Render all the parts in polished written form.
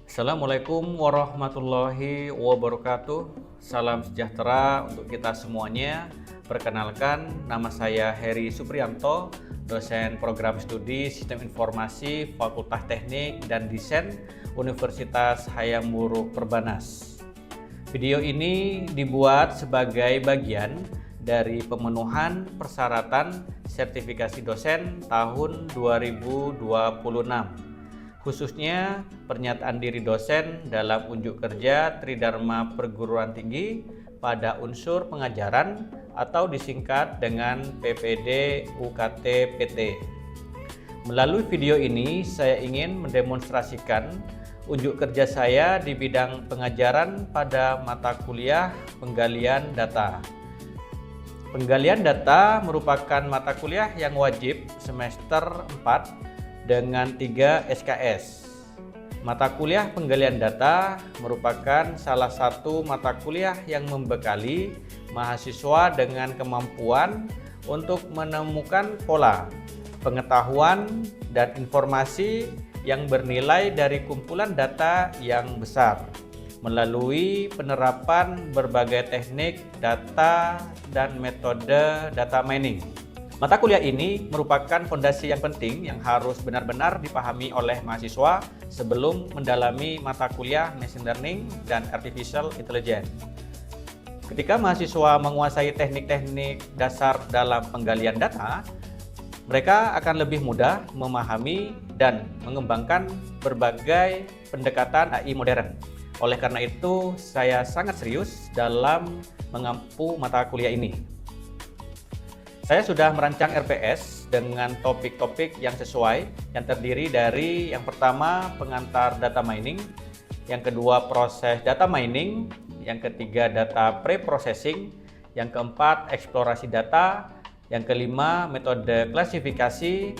Assalamualaikum warahmatullahi wabarakatuh. Salam sejahtera untuk kita semuanya. Perkenalkan, nama saya Heri Supriyanto, dosen program studi Sistem Informasi Fakultas Teknik dan Desain Universitas Hayam Wuruk Perbanas. Video ini dibuat sebagai bagian dari pemenuhan persyaratan sertifikasi dosen tahun 2026. Khususnya pernyataan diri dosen dalam unjuk kerja Tridharma Perguruan Tinggi pada unsur pengajaran atau disingkat dengan PPD UKT PT. Melalui video ini saya ingin mendemonstrasikan unjuk kerja saya di bidang pengajaran pada mata kuliah penggalian data. Penggalian data merupakan mata kuliah yang wajib semester 4 dengan 3 SKS. Mata kuliah penggalian data merupakan salah satu mata kuliah yang membekali mahasiswa dengan kemampuan untuk menemukan pola, pengetahuan, dan informasi yang bernilai dari kumpulan data yang besar melalui penerapan berbagai teknik data dan metode data mining. Mata kuliah ini merupakan fondasi yang penting yang harus benar-benar dipahami oleh mahasiswa sebelum mendalami mata kuliah Machine Learning dan Artificial Intelligence. Ketika mahasiswa menguasai teknik-teknik dasar dalam penggalian data, mereka akan lebih mudah memahami dan mengembangkan berbagai pendekatan AI modern. Oleh karena itu, saya sangat serius dalam mengampu mata kuliah ini. Saya sudah merancang RPS dengan topik-topik yang sesuai, yang terdiri dari yang pertama pengantar data mining, yang kedua proses data mining, yang ketiga data pre-processing, yang keempat eksplorasi data, yang kelima metode klasifikasi,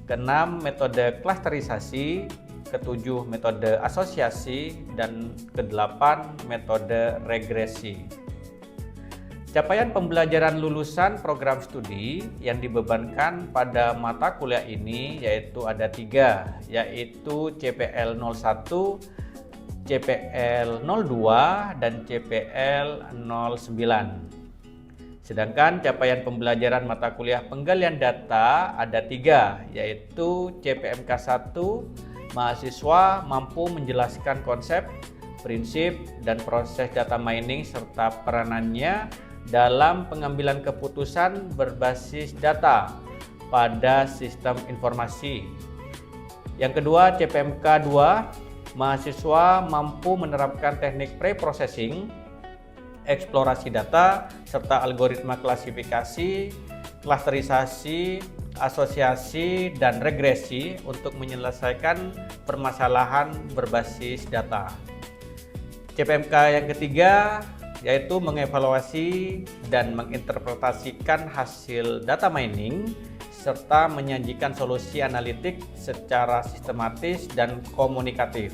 keenam metode klasterisasi, ketujuh metode asosiasi, dan kedelapan metode regresi. Capaian pembelajaran lulusan program studi yang dibebankan pada mata kuliah ini yaitu ada 3, yaitu CPL 01, CPL 02, dan CPL 09. Sedangkan capaian pembelajaran mata kuliah penggalian data ada 3, yaitu CPMK 1, mahasiswa mampu menjelaskan konsep, prinsip, dan proses data mining serta peranannya dalam pengambilan keputusan berbasis data pada sistem informasi. Yang kedua, CPMK 2, mahasiswa mampu menerapkan teknik pre-processing, eksplorasi data, serta algoritma klasifikasi, klasterisasi, asosiasi, dan regresi untuk menyelesaikan permasalahan berbasis data. CPMK yang ketiga yaitu mengevaluasi dan menginterpretasikan hasil data mining serta menyajikan solusi analitik secara sistematis dan komunikatif.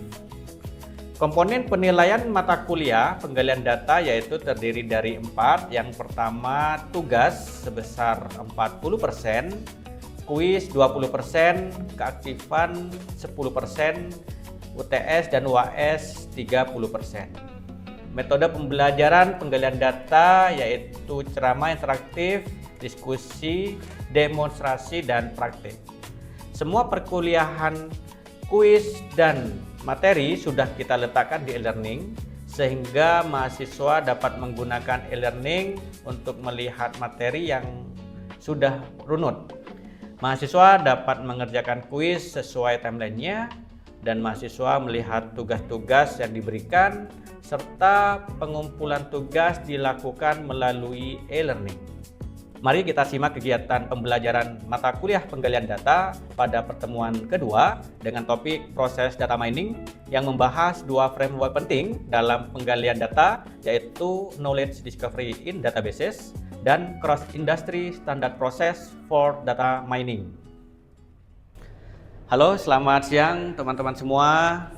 Komponen penilaian mata kuliah penggalian data yaitu terdiri dari 4. Yang pertama tugas sebesar 40%, kuis 20%, keaktifan 10%, UTS dan UAS 30%. Metode pembelajaran penggalian data yaitu ceramah interaktif, diskusi, demonstrasi, dan praktik. Semua perkuliahan, kuis, dan materi sudah kita letakkan di e-learning sehingga mahasiswa dapat menggunakan e-learning untuk melihat materi yang sudah runut. Mahasiswa dapat mengerjakan kuis sesuai timelinenya dan mahasiswa melihat tugas-tugas yang diberikan serta pengumpulan tugas dilakukan melalui e-learning. Mari kita simak kegiatan pembelajaran mata kuliah penggalian data pada pertemuan kedua dengan topik proses data mining yang membahas 2 framework penting dalam penggalian data yaitu Knowledge Discovery in Databases dan Cross Industry Standard Process for Data Mining. Halo, selamat siang teman-teman semua.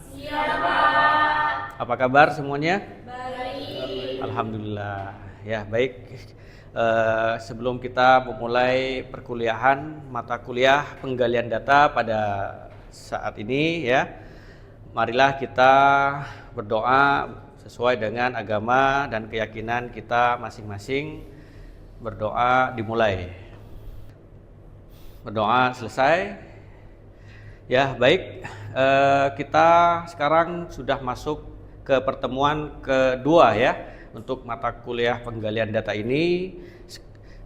Siang, Pak. Apa kabar semuanya? Baik. Alhamdulillah. Ya, baik. Sebelum kita memulai perkuliahan mata kuliah penggalian data pada saat ini ya, marilah kita berdoa sesuai dengan agama dan keyakinan kita masing-masing. Berdoa dimulai. Berdoa selesai. Ya, baik. Kita sekarang sudah masuk ke pertemuan kedua ya untuk mata kuliah penggalian data ini.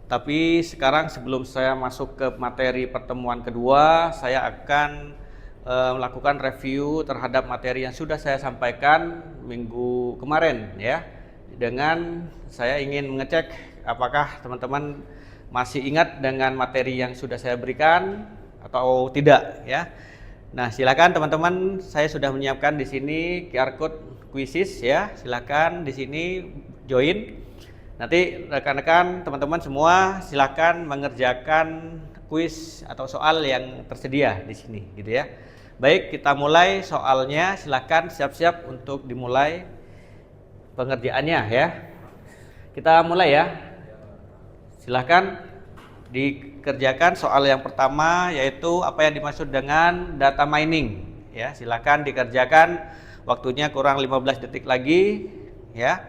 Tapi sekarang sebelum saya masuk ke materi pertemuan kedua, saya akan melakukan review terhadap materi yang sudah saya sampaikan minggu kemarin ya. Dengan saya ingin mengecek apakah teman-teman masih ingat dengan materi yang sudah saya berikan atau tidak ya. Nah, silakan teman-teman, saya sudah menyiapkan di sini QR code quizzes ya. Silakan di sini join. Nanti rekan-rekan, teman-teman semua silakan mengerjakan kuis atau soal yang tersedia di sini gitu ya. Baik, kita mulai soalnya. Silakan siap-siap untuk dimulai pengerjaannya ya. Kita mulai ya. Silakan dikerjakan soal yang pertama, yaitu apa yang dimaksud dengan data mining ya. Silakan dikerjakan, waktunya kurang 15 detik lagi ya.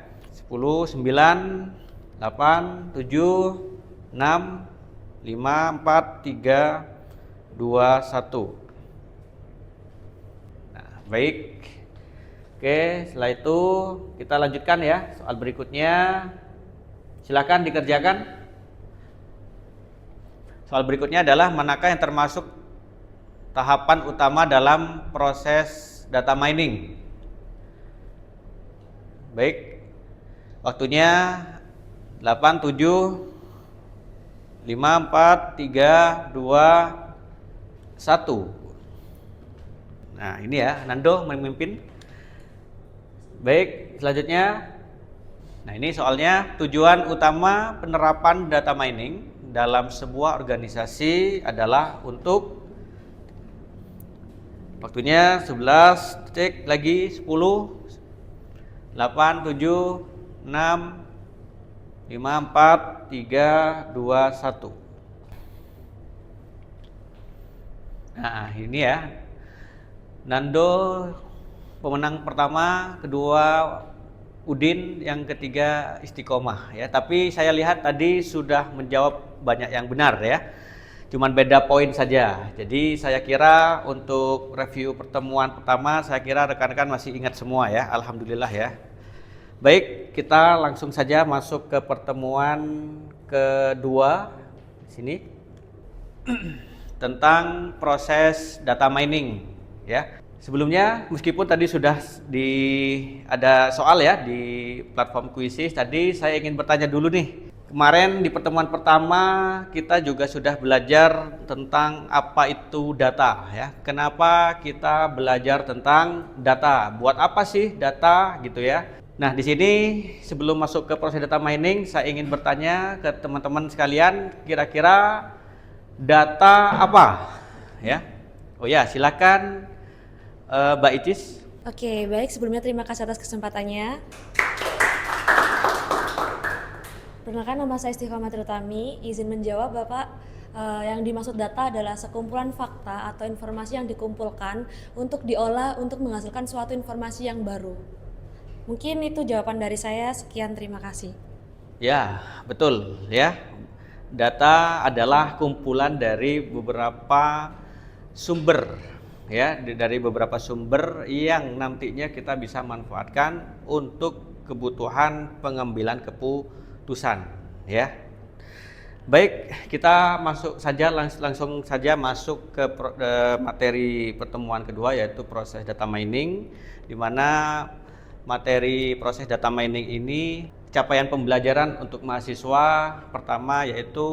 10, 9, 8, 7, 6, 5, 4, 3, 2, 1. Nah, baik. Oke, setelah itu kita lanjutkan ya. Soal berikutnya silakan dikerjakan. Soal berikutnya adalah manakah yang termasuk tahapan utama dalam proses data mining. Baik, waktunya 8, 7, 5, 4, 3, 2, 1. Nah, ini ya, Nando memimpin. Baik, selanjutnya. Nah, ini soalnya tujuan utama penerapan data mining dalam sebuah organisasi adalah untuk, waktunya 11 detik lagi, 10, 8, 7, 6, 5, 4, 3, 2, 1. Nah, ini ya. Nando pemenang pertama, kedua Udin, yang ketiga Istiqomah ya. Tapi saya lihat tadi sudah menjawab banyak yang benar ya. Cuman beda poin saja. Jadi saya kira untuk review pertemuan pertama, saya kira rekan-rekan masih ingat semua ya. Alhamdulillah ya. Baik, kita langsung saja masuk ke pertemuan kedua di sini tentang proses data mining ya. Sebelumnya, meskipun tadi sudah ada soal ya di platform quizzes, tadi saya ingin bertanya dulu nih. Kemarin di pertemuan pertama kita juga sudah belajar tentang apa itu data ya. Kenapa kita belajar tentang data? Buat apa sih data gitu ya? Nah, di sini sebelum masuk ke proses data mining, saya ingin bertanya ke teman-teman sekalian, kira-kira data apa? Ya. Oh ya, silakan Mbak Icis. Oke, baik. Sebelumnya terima kasih atas kesempatannya. Perkenalkan, nama saya Istiqomah Terutami. Izin menjawab, Bapak. Yang dimaksud data adalah sekumpulan fakta atau informasi yang dikumpulkan untuk diolah untuk menghasilkan suatu informasi yang baru. Mungkin itu jawaban dari saya. Sekian, terima kasih. Ya, betul ya. Data adalah kumpulan dari beberapa sumber ya, dari beberapa sumber yang nantinya kita bisa manfaatkan untuk kebutuhan pengambilan keputusan ya. Baik, kita masuk saja langsung saja masuk ke materi pertemuan kedua, yaitu proses data mining, di mana materi proses data mining ini capaian pembelajaran untuk mahasiswa pertama, yaitu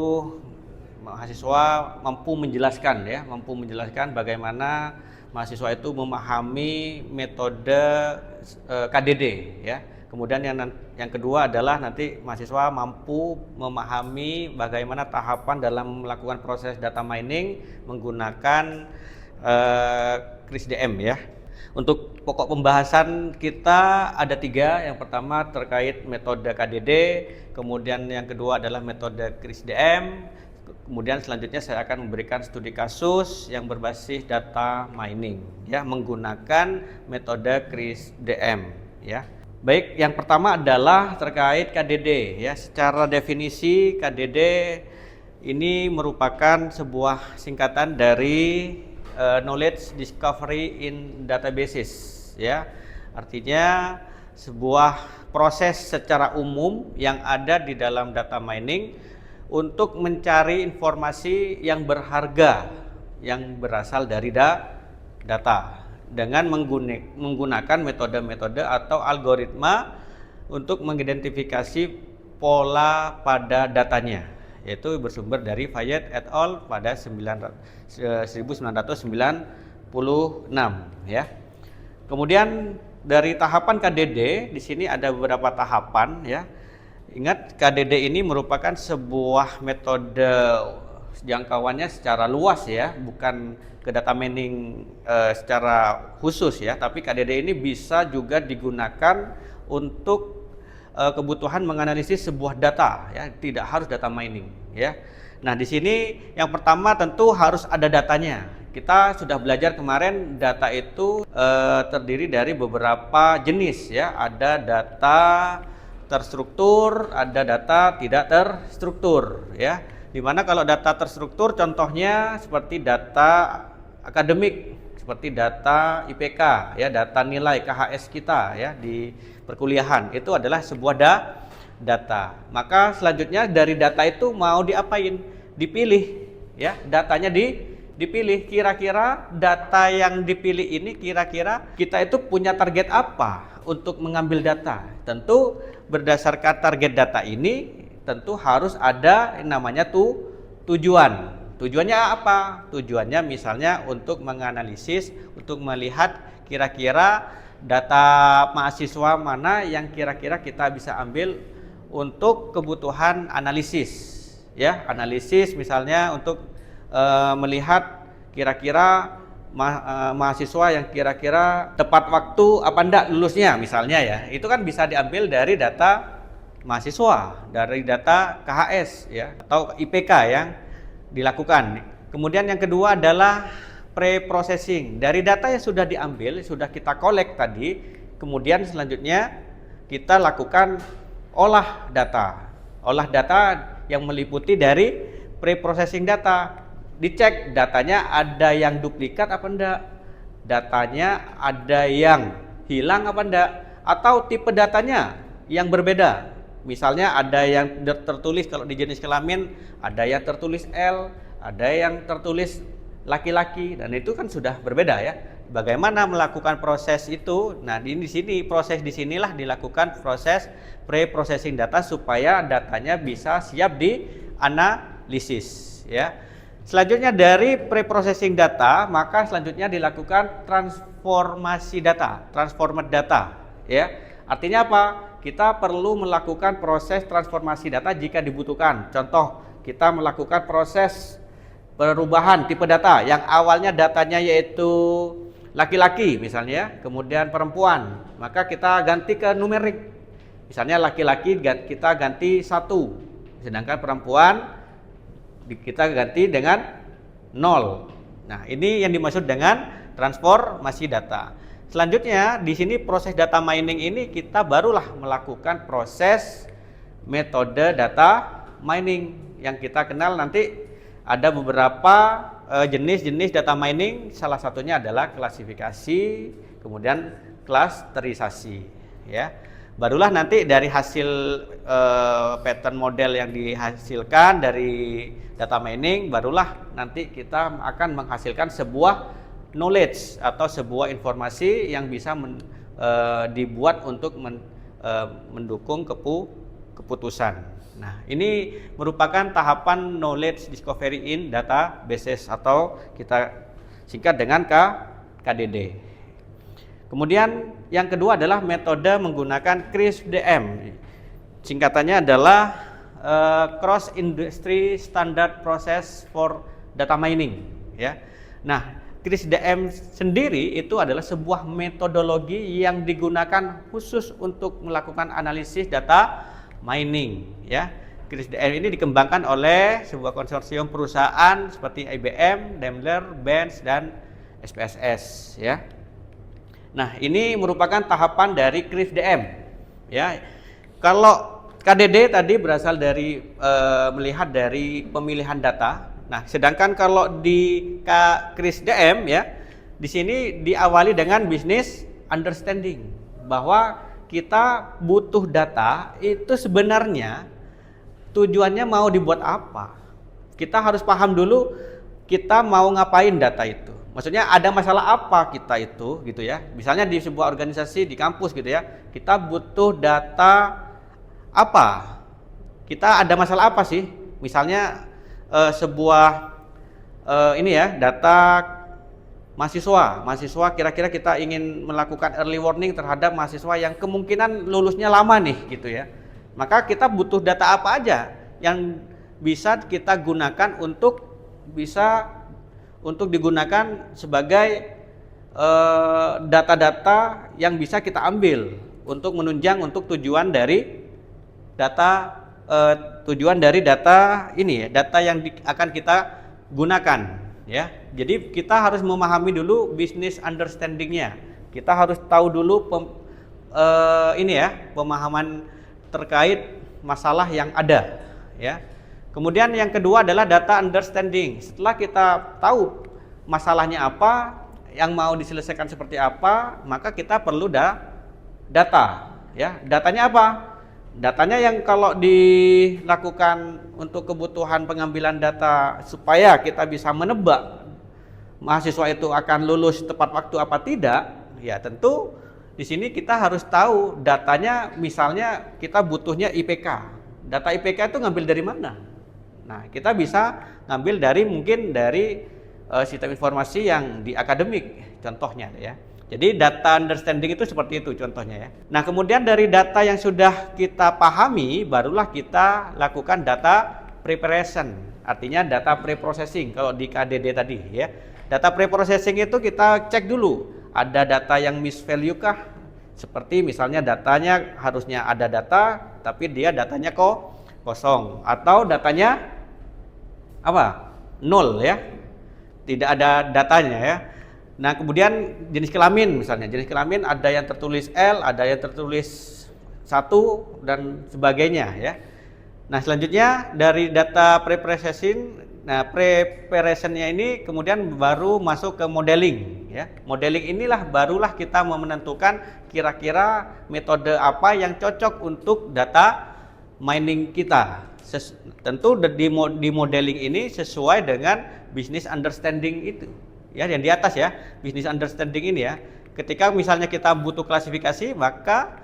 mahasiswa mampu menjelaskan bagaimana mahasiswa itu memahami metode KDD ya. Kemudian yang kedua adalah nanti mahasiswa mampu memahami bagaimana tahapan dalam melakukan proses data mining menggunakan KrisDM ya. Untuk pokok pembahasan kita ada 3. Yang pertama terkait metode KDD, kemudian yang kedua adalah metode KRIS-DM, kemudian selanjutnya saya akan memberikan studi kasus yang berbasis data mining ya, menggunakan metode KRIS-DM ya. Baik, yang pertama adalah terkait KDD ya. Secara definisi KDD ini merupakan sebuah singkatan dari knowledge discovery in databases ya. Artinya sebuah proses secara umum yang ada di dalam data mining untuk mencari informasi yang berharga yang berasal dari data dengan menggunakan metode-metode atau algoritma untuk mengidentifikasi pola pada datanya, yaitu bersumber dari Fayette et al. Pada 1996 ya. Kemudian dari tahapan KDD di sini ada beberapa tahapan ya. Ingat, KDD ini merupakan sebuah metode jangkauannya secara luas ya, bukan ke data mining secara khusus ya, tapi KDD ini bisa juga digunakan untuk kebutuhan menganalisis sebuah data ya, tidak harus data mining ya. Nah, di sini yang pertama tentu harus ada datanya. Kita sudah belajar kemarin data itu terdiri dari beberapa jenis ya. Ada data terstruktur, ada data tidak terstruktur ya. Dimana kalau data terstruktur contohnya seperti data akademik, seperti data IPK ya, data nilai KHS kita ya di perkuliahan, itu adalah sebuah data. Maka selanjutnya dari data itu mau diapain? Dipilih ya, datanya dipilih. Kira-kira data yang dipilih ini kira-kira kita itu punya target apa untuk mengambil data. Tentu berdasarkan target data ini tentu harus ada yang namanya tujuan. Tujuannya apa? Tujuannya misalnya untuk menganalisis, untuk melihat kira-kira data mahasiswa mana yang kira-kira kita bisa ambil untuk kebutuhan analisis ya. Analisis misalnya untuk melihat kira-kira mahasiswa yang kira-kira tepat waktu apa enggak lulusnya misalnya ya. Itu kan bisa diambil dari data mahasiswa, dari data KHS ya, atau IPK yang dilakukan. Kemudian yang kedua adalah pre-processing. Dari data yang sudah diambil, sudah kita collect tadi, kemudian selanjutnya kita lakukan olah data. Olah data yang meliputi dari pre-processing data. Dicek datanya ada yang duplikat apa enggak, datanya ada yang hilang apa enggak, atau tipe datanya yang berbeda. Misalnya ada yang tertulis kalau di jenis kelamin, ada yang tertulis L, ada yang tertulis laki-laki, dan itu kan sudah berbeda ya. Bagaimana melakukan proses itu? Nah, di sini proses di sinilah dilakukan proses pre-processing data supaya datanya bisa siap dianalisis ya. Selanjutnya dari pre-processing data, maka selanjutnya dilakukan transformasi data, transformed data ya. Artinya apa? Kita perlu melakukan proses transformasi data jika dibutuhkan. Contoh, kita melakukan proses perubahan tipe data yang awalnya datanya yaitu laki-laki misalnya, kemudian perempuan, maka kita ganti ke numerik. Misalnya laki-laki kita ganti 1, sedangkan perempuan kita ganti dengan 0. Nah, ini yang dimaksud dengan transformasi data. Selanjutnya di sini proses data mining ini kita barulah melakukan proses metode data mining yang kita kenal nanti ada beberapa jenis-jenis data mining, salah satunya adalah klasifikasi, kemudian klasterisasi ya. Barulah nanti dari hasil pattern model yang dihasilkan dari data mining, barulah nanti kita akan menghasilkan sebuah knowledge atau sebuah informasi yang bisa dibuat untuk mendukung keputusan. Nah, ini merupakan tahapan knowledge discovery in databases atau kita singkat dengan KDD. Kemudian yang kedua adalah metode menggunakan KRIS-DM. Singkatannya adalah Cross Industry Standard Process for Data Mining ya. Nah, KrisDM sendiri itu adalah sebuah metodologi yang digunakan khusus untuk melakukan analisis data mining, ya. KrisDM ini dikembangkan oleh sebuah konsorsium perusahaan seperti IBM, Daimler, Benz, dan SPSS, ya. Nah, ini merupakan tahapan dari KrisDM, ya. Kalau KDD tadi berasal dari melihat dari pemilihan data. Nah, sedangkan kalau di KrisDM, ya, di sini diawali dengan business understanding, bahwa kita butuh data itu sebenarnya tujuannya mau dibuat apa. Kita harus paham dulu kita mau ngapain data itu. Maksudnya ada masalah apa kita itu, gitu ya. Misalnya di sebuah organisasi, di kampus gitu ya, kita butuh data apa? Kita ada masalah apa sih? Misalnya sebuah ini ya, data mahasiswa kira-kira kita ingin melakukan early warning terhadap mahasiswa yang kemungkinan lulusnya lama nih, gitu ya. Maka kita butuh data apa aja yang bisa kita gunakan untuk digunakan sebagai data-data yang bisa kita ambil untuk menunjang untuk tujuan dari data ini ya, data yang akan kita gunakan, ya. Jadi kita harus memahami dulu business understanding-nya. Kita harus tahu dulu pemahaman terkait masalah yang ada, ya. Kemudian yang kedua adalah data understanding. Setelah kita tahu masalahnya apa, yang mau diselesaikan seperti apa, maka kita perlu data, ya. Datanya apa? Datanya yang kalau dilakukan untuk kebutuhan pengambilan data supaya kita bisa menebak mahasiswa itu akan lulus tepat waktu apa tidak, ya tentu di sini kita harus tahu datanya. Misalnya kita butuhnya IPK. Data IPK itu ngambil dari mana? Nah, kita bisa ngambil mungkin dari sistem informasi yang di akademik contohnya, ya. Jadi data understanding itu seperti itu contohnya, ya. Nah, kemudian dari data yang sudah kita pahami, barulah kita lakukan data preparation, artinya data pre-processing kalau di KDD tadi, ya. Data pre-processing itu kita cek dulu, ada data yang misvalue kah? Seperti misalnya datanya harusnya ada data, tapi dia datanya kosong, atau datanya apa? Nol, ya. Tidak ada datanya, ya. Nah, kemudian jenis kelamin, misalnya jenis kelamin ada yang tertulis L, ada yang tertulis 1 dan sebagainya, ya. Nah, selanjutnya dari data pre-processing, nah preparation-nya ini kemudian baru masuk ke modeling, ya. Modeling inilah barulah kita menentukan kira-kira metode apa yang cocok untuk data mining kita. Tentu di modeling ini sesuai dengan business understanding itu. Ya, yang di atas ya, business understanding ini, ya. Ketika misalnya kita butuh klasifikasi, maka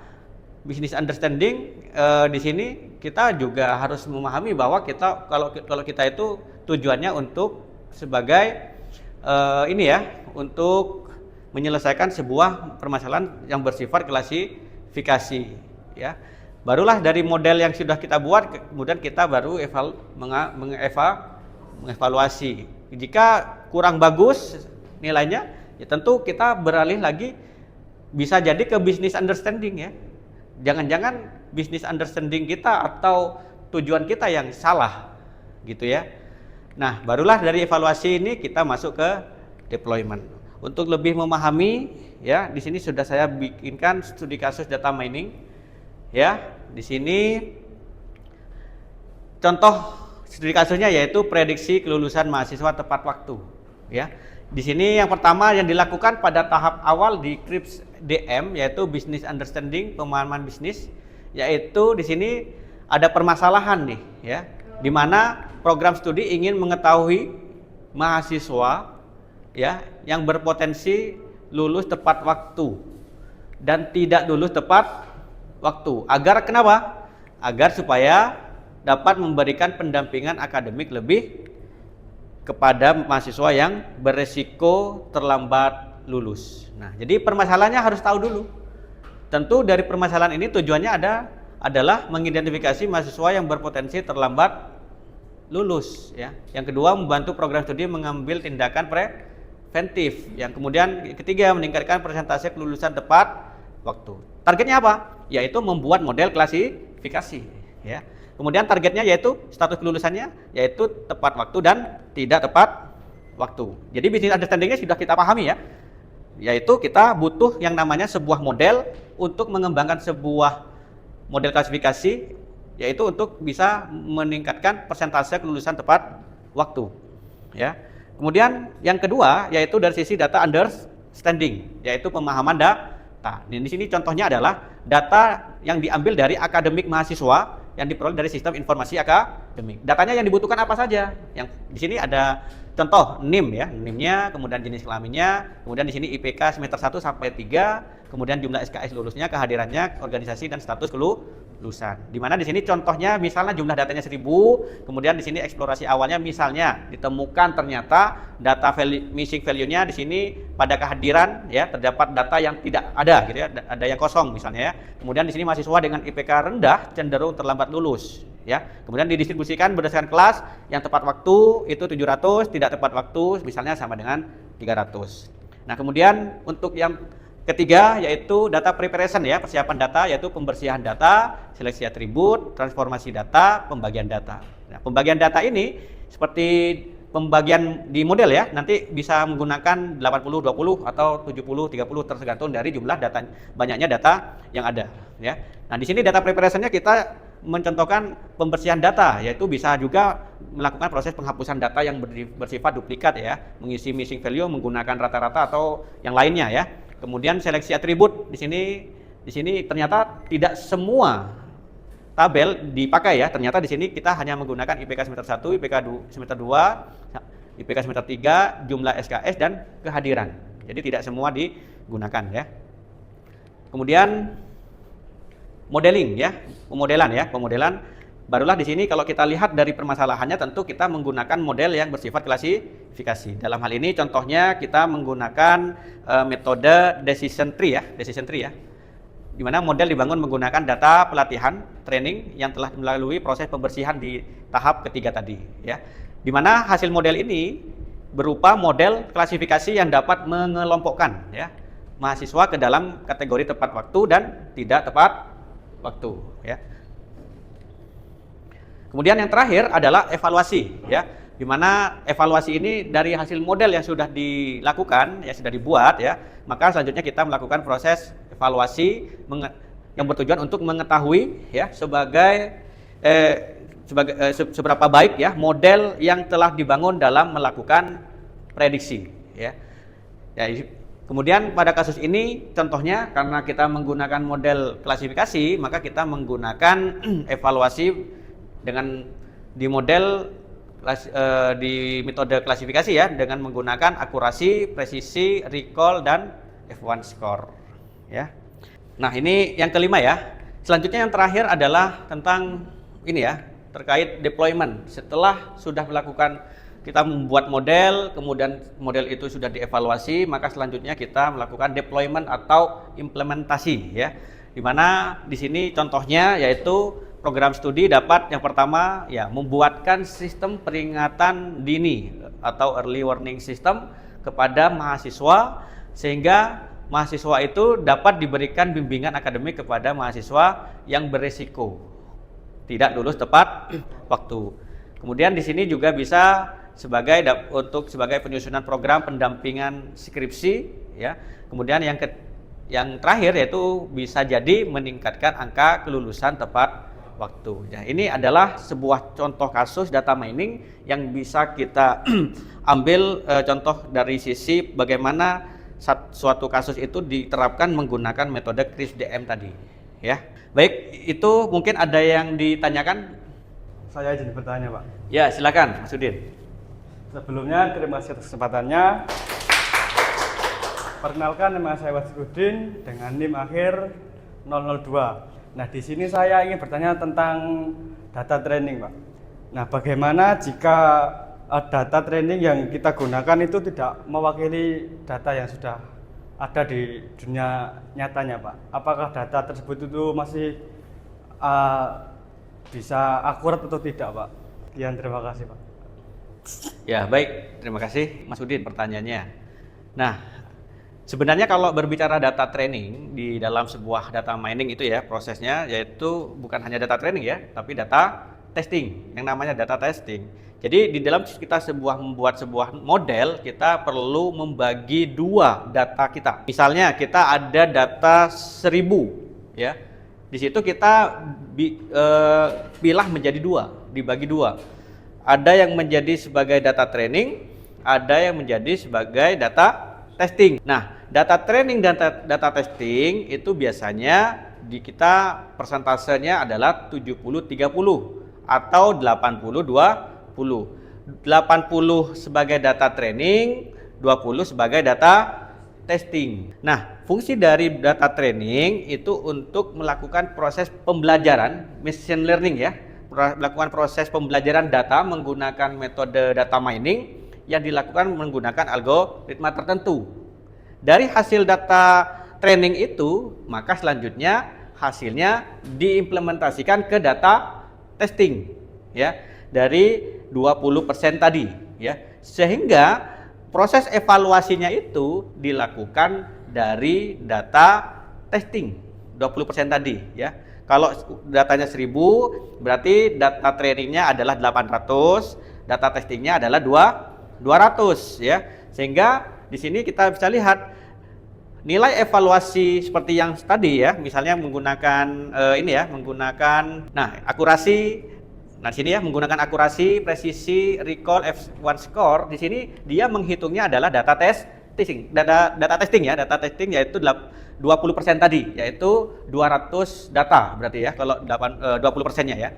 business understanding di sini kita juga harus memahami bahwa kita kalau kita itu tujuannya untuk sebagai untuk menyelesaikan sebuah permasalahan yang bersifat klasifikasi, ya. Barulah dari model yang sudah kita buat, kemudian kita baru mengevaluasi. Jika kurang bagus nilainya, ya tentu kita beralih lagi, bisa jadi ke business understanding, ya. Jangan-jangan business understanding kita atau tujuan kita yang salah, gitu ya. Nah, barulah dari evaluasi ini kita masuk ke deployment. Untuk lebih memahami, ya, di sini sudah saya bikinkan studi kasus data mining, ya. Di sini contoh studi kasusnya yaitu prediksi kelulusan mahasiswa tepat waktu, ya. Di sini yang pertama yang dilakukan pada tahap awal di KrisDM yaitu business understanding, pemahaman bisnis, yaitu di sini ada permasalahan nih, ya, di mana program studi ingin mengetahui mahasiswa, ya, yang berpotensi lulus tepat waktu dan tidak lulus tepat waktu. Agar kenapa? Agar supaya dapat memberikan pendampingan akademik lebih kepada mahasiswa yang beresiko terlambat lulus. Nah, jadi permasalahannya harus tahu dulu. Tentu dari permasalahan ini tujuannya adalah mengidentifikasi mahasiswa yang berpotensi terlambat lulus, ya. Yang kedua, membantu program studi mengambil tindakan preventif. Yang kemudian ketiga, meningkatkan persentase kelulusan tepat waktu. Targetnya apa? Yaitu membuat model klasifikasi, ya. Kemudian targetnya yaitu status kelulusannya yaitu tepat waktu dan tidak tepat waktu. Jadi business understanding-nya sudah kita pahami ya. Yaitu kita butuh yang namanya sebuah model untuk mengembangkan sebuah model klasifikasi, yaitu untuk bisa meningkatkan persentase kelulusan tepat waktu, ya. Kemudian yang kedua yaitu dari sisi data understanding, yaitu pemahaman data. Di sini contohnya adalah data yang diambil dari akademik mahasiswa yang diperoleh dari sistem informasi akademik. Datanya yang dibutuhkan apa saja? Yang di sini ada contoh NIM ya, NIM-nya, kemudian jenis kelaminnya, kemudian di sini IPK semester 1 sampai 3, kemudian jumlah SKS lulusnya, kehadirannya, organisasi dan status kelulusan. Di mana di sini contohnya misalnya jumlah datanya 1000, kemudian di sini eksplorasi awalnya misalnya ditemukan ternyata data missing value-nya di sini pada kehadiran ya terdapat data yang tidak ada gitu ya, ada yang kosong misalnya ya. Kemudian di sini mahasiswa dengan IPK rendah cenderung terlambat lulus ya. Kemudian didistribusikan berdasarkan kelas, yang tepat waktu itu 700, tidak tepat waktu misalnya sama dengan 300. Nah, kemudian untuk yang ketiga yaitu data preparation ya, persiapan data yaitu pembersihan data, seleksi atribut, transformasi data, pembagian data. Nah, pembagian data ini seperti pembagian di model ya, nanti bisa menggunakan 80-20 atau 70-30 tergantung dari jumlah data, banyaknya data yang ada ya. Nah, di sini data preparation-nya kita mencontohkan pembersihan data, yaitu bisa juga melakukan proses penghapusan data yang bersifat duplikat ya, mengisi missing value menggunakan rata-rata atau yang lainnya ya. Kemudian seleksi atribut di sini ternyata tidak semua tabel dipakai ya. Ternyata di sini kita hanya menggunakan IPK semester 1, IPK semester 2, IPK semester 3, jumlah SKS dan kehadiran. Jadi tidak semua digunakan ya. Kemudian modeling ya, pemodelan. Barulah di sini kalau kita lihat dari permasalahannya tentu kita menggunakan model yang bersifat klasifikasi. Dalam hal ini contohnya kita menggunakan metode decision tree ya, di mana model dibangun menggunakan data pelatihan training yang telah melalui proses pembersihan di tahap ketiga tadi ya. Di mana hasil model ini berupa model klasifikasi yang dapat mengelompokkan ya mahasiswa ke dalam kategori tepat waktu dan tidak tepat waktu ya. Kemudian yang terakhir adalah evaluasi ya, di mana evaluasi ini dari hasil model yang sudah dilakukan ya, sudah dibuat ya, maka selanjutnya kita melakukan proses evaluasi yang bertujuan untuk mengetahui ya seberapa baik ya model yang telah dibangun dalam melakukan prediksi ya. Kemudian pada kasus ini contohnya karena kita menggunakan model klasifikasi, maka kita menggunakan evaluasi dengan di model di metode klasifikasi ya, dengan menggunakan akurasi, presisi, recall dan F1 score ya. Nah, ini yang kelima ya. Selanjutnya yang terakhir adalah tentang ini ya, terkait deployment. Setelah sudah melakukan, kita membuat model, kemudian model itu sudah dievaluasi, maka selanjutnya kita melakukan deployment atau implementasi ya. Di mana di sini contohnya yaitu program studi dapat yang pertama ya membuatkan sistem peringatan dini atau early warning system kepada mahasiswa, sehingga mahasiswa itu dapat diberikan bimbingan akademik kepada mahasiswa yang berisiko tidak lulus tepat waktu. Kemudian di sini juga bisa sebagai penyusunan program pendampingan skripsi ya. Kemudian yang terakhir yaitu bisa jadi meningkatkan angka kelulusan tepat waktu. Nah, ini adalah sebuah contoh kasus data mining yang bisa kita ambil contoh dari sisi bagaimana suatu kasus itu diterapkan menggunakan metode CRISP-DM tadi ya. Baik, itu mungkin ada yang ditanyakan? Saya izin bertanya, Pak. Ya, silakan Mas Udin. Sebelumnya terima kasih atas kesempatannya. Perkenalkan, nama saya Wasudin dengan NIM akhir 002. Nah, di sini saya ingin bertanya tentang data training, Pak. Nah, bagaimana jika data training yang kita gunakan itu tidak mewakili data yang sudah ada di dunia nyatanya, Pak? Apakah data tersebut itu masih bisa akurat atau tidak, Pak? Sekian, terima kasih, Pak. Ya, baik. Terima kasih Mas Udin pertanyaannya. Nah, sebenarnya kalau berbicara data training di dalam sebuah data mining itu ya prosesnya yaitu bukan hanya data training ya, tapi data testing yang namanya data testing. Jadi di dalam kita membuat sebuah model, kita perlu membagi dua data kita. Misalnya kita ada data 1000 ya. Di situ kita pilah menjadi dibagi dua. Ada yang menjadi sebagai data training, ada yang menjadi sebagai data testing. Nah, data training dan data testing itu biasanya di kita persentasenya adalah 70-30 atau 80-20. 80 sebagai data training, 20 sebagai data testing. Nah, fungsi dari data training itu untuk melakukan proses pembelajaran, machine learning ya, melakukan proses pembelajaran data menggunakan metode data mining yang dilakukan menggunakan algoritma tertentu. Dari hasil data training itu, maka selanjutnya hasilnya diimplementasikan ke data testing ya, dari 20% tadi ya. Sehingga proses evaluasinya itu dilakukan dari data testing 20% tadi ya. Kalau datanya 1000 berarti data trainingnya adalah 800, data testingnya adalah 200 ya. Sehingga di sini kita bisa lihat nilai evaluasi seperti yang tadi ya, misalnya menggunakan menggunakan akurasi. Nah, di sini ya menggunakan akurasi, presisi, recall, F1 score. Di sini dia menghitungnya adalah data testing, data testing ya, data testing yaitu 20% tadi, yaitu 200 data berarti ya kalau 20%-nya ya.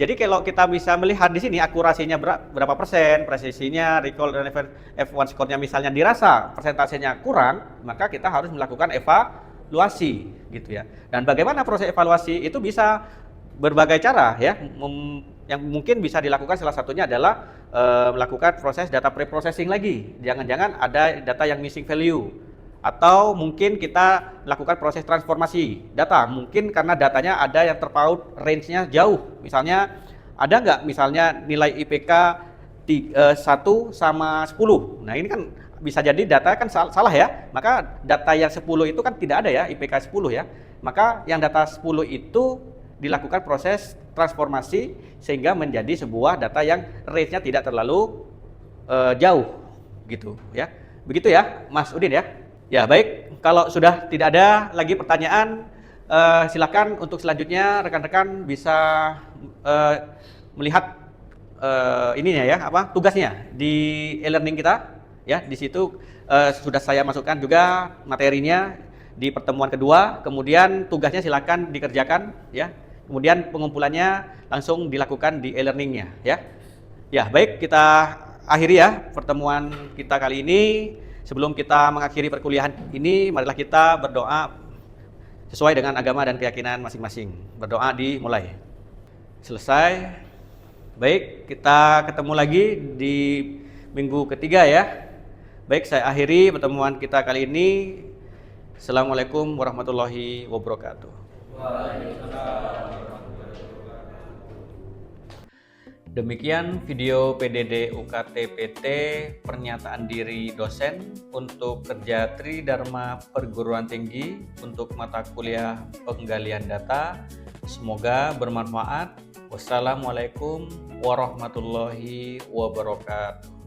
Jadi kalau kita bisa melihat di sini akurasinya berapa persen, presisinya, recall dan F1 score-nya misalnya dirasa persentasenya kurang, maka kita harus melakukan evaluasi gitu ya. Dan bagaimana proses evaluasi itu bisa berbagai cara ya, yang mungkin bisa dilakukan salah satunya adalah melakukan proses data pre-processing lagi. Jangan-jangan ada data yang missing value, atau mungkin kita lakukan proses transformasi data. Mungkin karena datanya ada yang terpaut range-nya jauh. Misalnya ada nggak misalnya nilai IPK 1 sama 10. Nah ini kan bisa jadi data kan salah ya. Maka data yang 10 itu kan tidak ada ya IPK 10 ya. Maka yang data 10 itu dilakukan proses transformasi sehingga menjadi sebuah data yang range-nya tidak terlalu jauh gitu ya. Begitu ya Mas Udin ya. Ya baik, kalau sudah tidak ada lagi pertanyaan, silakan untuk selanjutnya rekan-rekan bisa melihat ininya ya, tugasnya di e-learning kita ya. Di situ sudah saya masukkan juga materinya di pertemuan kedua. Kemudian tugasnya silakan dikerjakan ya. Kemudian pengumpulannya langsung dilakukan di e-learningnya ya. Ya baik, kita akhiri ya pertemuan kita kali ini. Sebelum kita mengakhiri perkuliahan ini, marilah kita berdoa sesuai dengan agama dan keyakinan masing-masing. Berdoa dimulai. Selesai. Baik, kita ketemu lagi di minggu ketiga ya. Baik, saya akhiri pertemuan kita kali ini. Assalamualaikum warahmatullahi wabarakatuh. Demikian video PDD UKT PT pernyataan diri dosen untuk kerja Tridharma Perguruan Tinggi untuk mata kuliah penggalian data. Semoga bermanfaat. Wassalamualaikum warahmatullahi wabarakatuh.